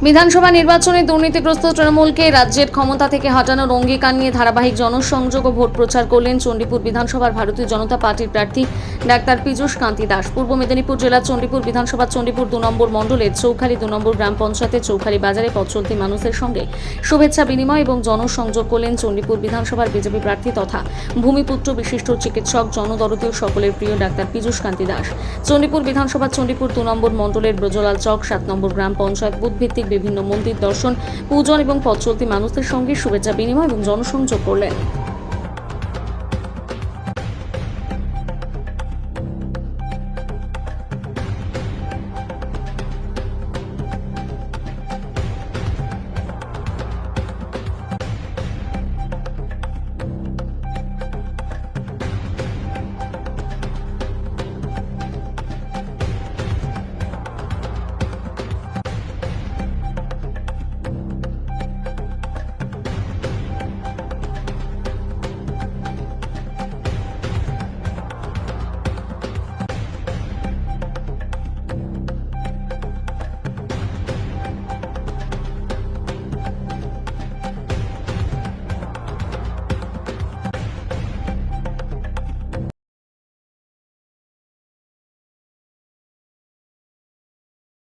বিধানসভা নির্বাচনে দুর্নীতিগ্রস্ত তৃণমূলকে রাজ্যের ক্ষমতা থেকে হটানোর অঙ্গীকার নিয়ে ধারাবাহিক জনসংযোগ ও ভোট প্রচার করলেন চণ্ডীপুর বিধানসভার ভারতীয় জনতা পার্টির প্রার্থী ডাক্তার পীযূষ কান্তি দাস। পূর্ব মেদিনীপুর জেলার চণ্ডীপুর বিধানসভার চণ্ডীপুর 2 নম্বর মণ্ডলের চৌখালি 2 নম্বর গ্রাম পঞ্চায়েতের চৌখালি বাজারে পথ চলতি মানুষের সঙ্গে শুভেচ্ছা বিনিময় এবং জনসংযোগ করলেন চণ্ডীপুর বিধানসভার বিজেপি প্রার্থী তথা ভূমিপুত্র বিশিষ্ট চিকিৎসক জনদরদীয় সকলের প্রিয় ডাক্তার পীযূষ কান্তি দাস। চণ্ডীপুর বিধানসভার চণ্ডীপুর 2 নম্বর মণ্ডলের ব্রজলাল চক 7 নম্বর গ্রাম পঞ্চায়েত বুথভিত্তিক বিভিন্ন মন্দির দর্শন, পূজন এবং পথ চলতি মানুষদের সঙ্গে শুভেচ্ছা বিনিময় এবং জনসংযোগ করলেন।